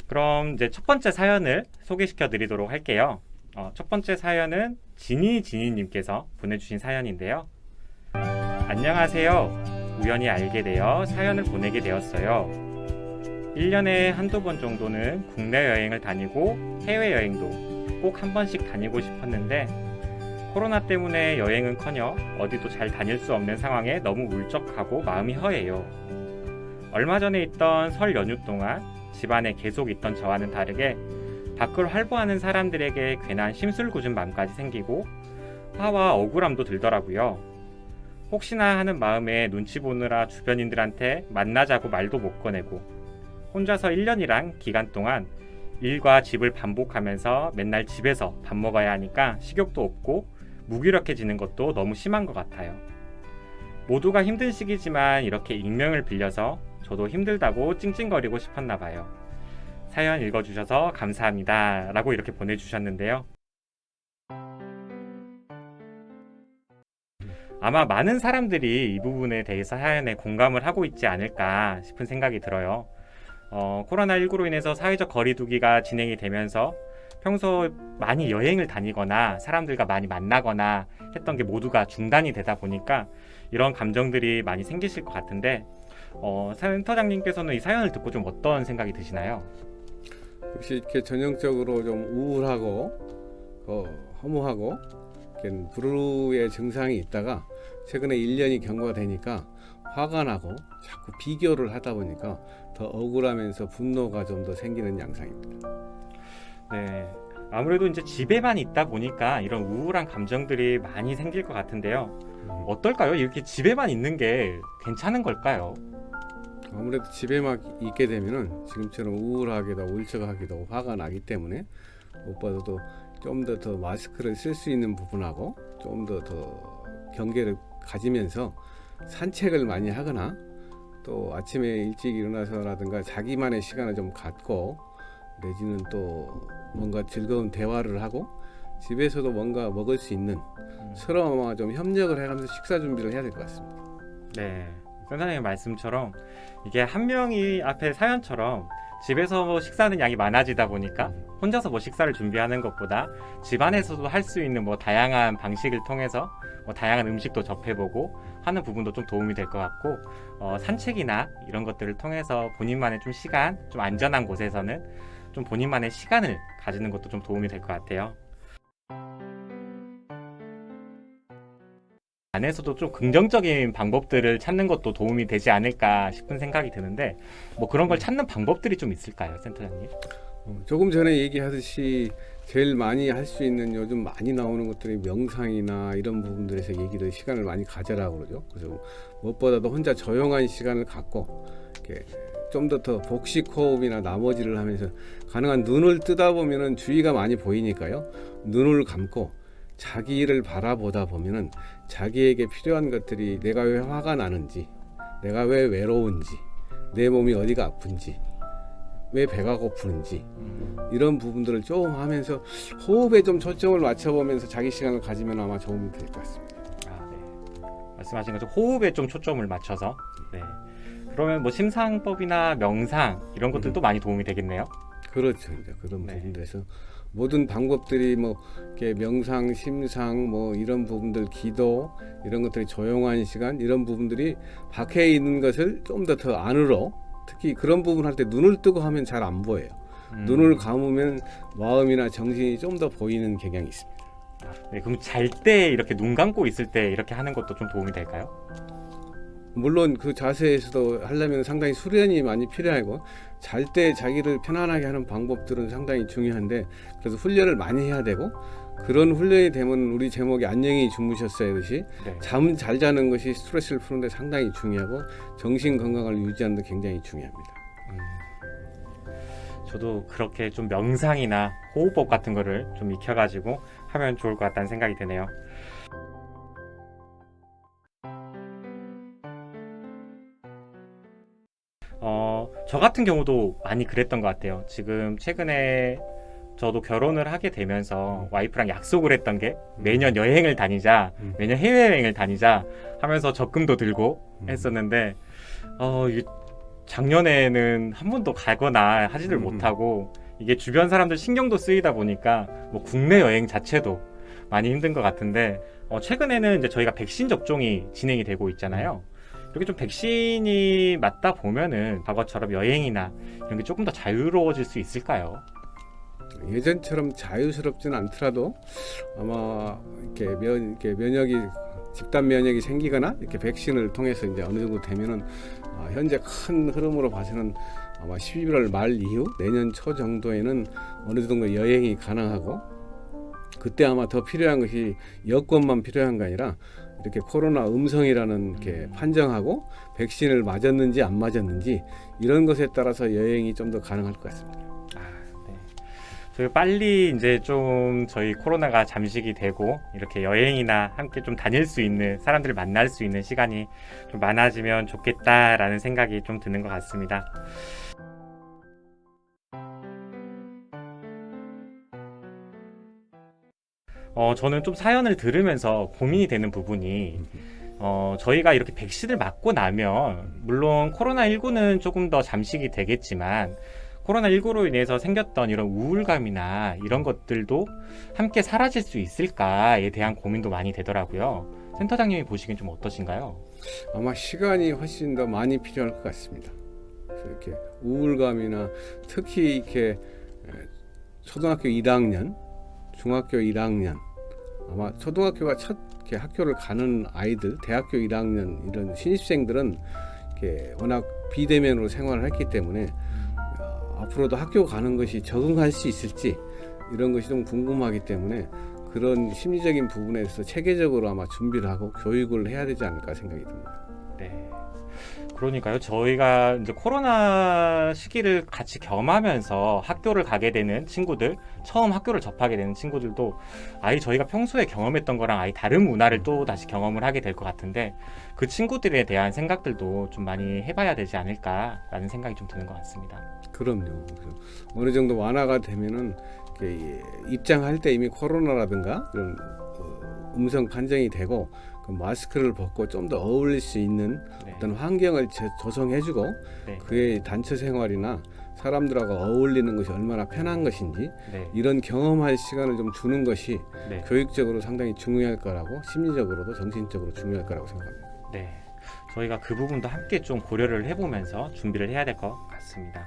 그럼 이제 첫 번째 사연을 소개시켜 드리도록 할게요. 첫 번째 사연은 지니님께서 보내주신 사연인데요. 안녕하세요. 우연히 알게 되어 사연을 보내게 되었어요. 1년에 한두 번 정도는 국내 여행을 다니고 해외여행도 꼭 한 번씩 다니고 싶었는데 코로나 때문에 여행은커녕 어디도 잘 다닐 수 없는 상황에 너무 울적하고 마음이 허해요. 얼마 전에 있던 설 연휴 동안 집안에 계속 있던 저와는 다르게 밖을 활보하는 사람들에게 괜한 심술궂은 마음까지 생기고 화와 억울함도 들더라고요. 혹시나 하는 마음에 눈치 보느라 주변인들한테 만나자고 말도 못 꺼내고 혼자서 1년이란 기간 동안 일과 집을 반복하면서 맨날 집에서 밥 먹어야 하니까 식욕도 없고 무기력해지는 것도 너무 심한 것 같아요. 모두가 힘든 시기지만 이렇게 익명을 빌려서 저도 힘들다고 찡찡거리고 싶었나 봐요. 사연 읽어주셔서 감사합니다. 라고 이렇게 보내주셨는데요. 아마 많은 사람들이 이 부분에 대해서 사연에 공감을 하고 있지 않을까 싶은 생각이 들어요. 코로나19로 인해서 사회적 거리두기가 진행이 되면서 평소 많이 여행을 다니거나 사람들과 많이 만나거나 했던 게 모두가 중단이 되다 보니까 이런 감정들이 많이 생기실 것 같은데 센터장님께서는 이 사연을 듣고 좀 어떤 생각이 드시나요? 혹시 이렇게 전형적으로 좀 우울하고 허무하고 이렇게 불우의 증상이 있다가 최근에 1년이 경과되니까 화가 나고 자꾸 비교를 하다 보니까 더 억울하면서 분노가 좀 더 생기는 양상입니다. 네, 아무래도 이제 집에만 있다 보니까 이런 우울한 감정들이 많이 생길 것 같은데요. 어떨까요? 이렇게 집에만 있는 게 괜찮은 걸까요? 아무래도 집에만 있게 되면은 지금처럼 우울하게도 울적하게도 화가 나기 때문에 무엇보다도 좀 더 마스크를 쓸 수 있는 부분하고 좀 더 경계를 가지면서 산책을 많이 하거나 또 아침에 일찍 일어나서라든가 자기만의 시간을 좀 갖고 내지는 또 뭔가 즐거운 대화를 하고 집에서도 뭔가 먹을 수 있는 서로 좀 협력을 해가면서 식사 준비를 해야 될 것 같습니다. 네, 선생님 말씀처럼 이게 한 명이 앞에 사연처럼 집에서 뭐 식사하는 양이 많아지다 보니까 혼자서 뭐 식사를 준비하는 것보다 집안에서도 할 수 있는 뭐 다양한 방식을 통해서 뭐 다양한 음식도 접해보고 하는 부분도 좀 도움이 될 것 같고 산책이나 이런 것들을 통해서 본인만의 좀 시간, 좀 안전한 곳에서는 좀 본인만의 시간을 가지는 것도 좀 도움이 될 것 같아요. 안에서도 좀 긍정적인 방법들을 찾는 것도 도움이 되지 않을까 싶은 생각이 드는데 뭐 그런 걸 찾는 방법들이 좀 있을까요, 센터장님? 조금 전에 얘기하듯이 제일 많이 할 수 있는 요즘 많이 나오는 것들이 명상이나 이런 부분들에서 얘기를 시간을 많이 가져라고 그러죠. 그래서 무엇보다도 혼자 조용한 시간을 갖고 이렇게 좀 더 복식 호흡이나 나머지를 하면서 가능한 눈을 뜨다 보면은 주위가 많이 보이니까요. 눈을 감고 자기를 바라보다 보면은 자기에게 필요한 것들이 내가 왜 화가 나는지, 내가 왜 외로운지, 내 몸이 어디가 아픈지, 왜 배가 고프는지 이런 부분들을 조금 하면서 호흡에 좀 초점을 맞춰보면서 자기 시간을 가지면 아마 도움이 될 것 같습니다. 네. 말씀하신 것처럼 호흡에 좀 초점을 맞춰서 네. 그러면 뭐 심상법이나 명상 이런 것들도 많이 도움이 되겠네요. 그렇죠. 이제 그런 네. 부분들에서 모든 방법들이 뭐 이렇게 명상, 심상 뭐 이런 부분들, 기도 이런 것들이 조용한 시간 이런 부분들이 밖에 있는 것을 좀 더 안으로 특히 그런 부분 할 때 눈을 뜨고 하면 잘 안 보여요. 눈을 감으면 마음이나 정신이 좀 더 보이는 경향이 있습니다. 네, 그럼 잘 때 이렇게 눈 감고 있을 때 이렇게 하는 것도 좀 도움이 될까요? 물론 그 자세에서도 하려면 상당히 수련이 많이 필요하고 잘 때 자기를 편안하게 하는 방법들은 상당히 중요한데 그래서 훈련을 많이 해야 되고 그런 훈련이 되면 우리 제목이 안녕히 주무셨어야 듯이 네. 잠 잘 자는 것이 스트레스를 푸는데 상당히 중요하고 정신 건강을 유지하는 데 굉장히 중요합니다. 저도 그렇게 좀 명상이나 호흡법 같은 거를 좀 익혀가지고 하면 좋을 것 같다는 생각이 드네요. 저 같은 경우도 많이 그랬던 것 같아요. 지금 최근에 저도 결혼을 하게 되면서 와이프랑 약속을 했던 게 매년 여행을 다니자, 매년 해외여행을 다니자 하면서 적금도 들고 했었는데 이게 작년에는 한 번도 가거나 하지를 못하고 이게 주변 사람들 신경도 쓰이다 보니까 뭐 국내 여행 자체도 많이 힘든 것 같은데 최근에는 이제 저희가 백신 접종이 진행이 되고 있잖아요. 이렇게 좀 백신이 맞다 보면은 과거처럼 여행이나 이런 게 조금 더 자유로워질 수 있을까요? 예전처럼 자유스럽지는 않더라도 아마 이렇게 면역이 집단 면역이 생기거나 이렇게 백신을 통해서 이제 어느 정도 되면은 현재 큰 흐름으로 봐서는 아마 11월 말 이후 내년 초 정도에는 어느 정도 여행이 가능하고, 그때 아마 더 필요한 것이 여권만 필요한 게 아니라 이렇게 코로나 음성이라는 이렇게 판정하고 백신을 맞았는지 안 맞았는지 이런 것에 따라서 여행이 좀 더 가능할 것 같습니다. 저희 빨리 이제 좀 저희 코로나가 잠식이 되고 이렇게 여행이나 함께 좀 다닐 수 있는 사람들을 만날 수 있는 시간이 좀 많아지면 좋겠다라는 생각이 좀 드는 것 같습니다. 저는 좀 사연을 들으면서 고민이 되는 부분이 저희가 이렇게 백신을 맞고 나면 물론 코로나19는 조금 더 잠식이 되겠지만 코로나19로 인해서 생겼던 이런 우울감이나 이런 것들도 함께 사라질 수 있을까에 대한 고민도 많이 되더라고요. 센터장님이 보시기엔 좀 어떠신가요? 아마 시간이 훨씬 더 많이 필요할 것 같습니다. 그래서 이렇게 우울감이나 특히 이렇게 초등학교 1학년, 중학교 1학년, 아마 초등학교가 첫 이렇게 학교를 가는 아이들, 대학교 1학년 이런 신입생들은 이렇게 워낙 비대면으로 생활을 했기 때문에 앞으로도 학교 가는 것이 적응할 수 있을지 이런 것이 좀 궁금하기 때문에 그런 심리적인 부분에서 체계적으로 아마 준비를 하고 교육을 해야 되지 않을까 생각이 듭니다. 네. 그러니까요. 저희가 이제 코로나 시기를 같이 겸하면서 학교를 가게 되는 친구들, 처음 학교를 접하게 되는 친구들도 아예 저희가 평소에 경험했던 거랑 아예 다른 문화를 또 다시 경험을 하게 될 것 같은데 그 친구들에 대한 생각들도 좀 많이 해봐야 되지 않을까라는 생각이 좀 드는 것 같습니다. 그럼요. 어느 정도 완화가 되면은 입장할 때 이미 코로나라든가 이런 음성 판정이 되고 그 마스크를 벗고 좀 더 어울릴 수 있는 어떤 환경을 조성해주고 그의 단체 생활이나 사람들하고 어울리는 것이 얼마나 편한 것인지 이런 경험할 시간을 좀 주는 것이 교육적으로 상당히 중요할 거라고, 심리적으로도 정신적으로 중요할 거라고 생각합니다. 네, 저희가 그 부분도 함께 좀 고려를 해보면서 준비를 해야 될 것 같습니다.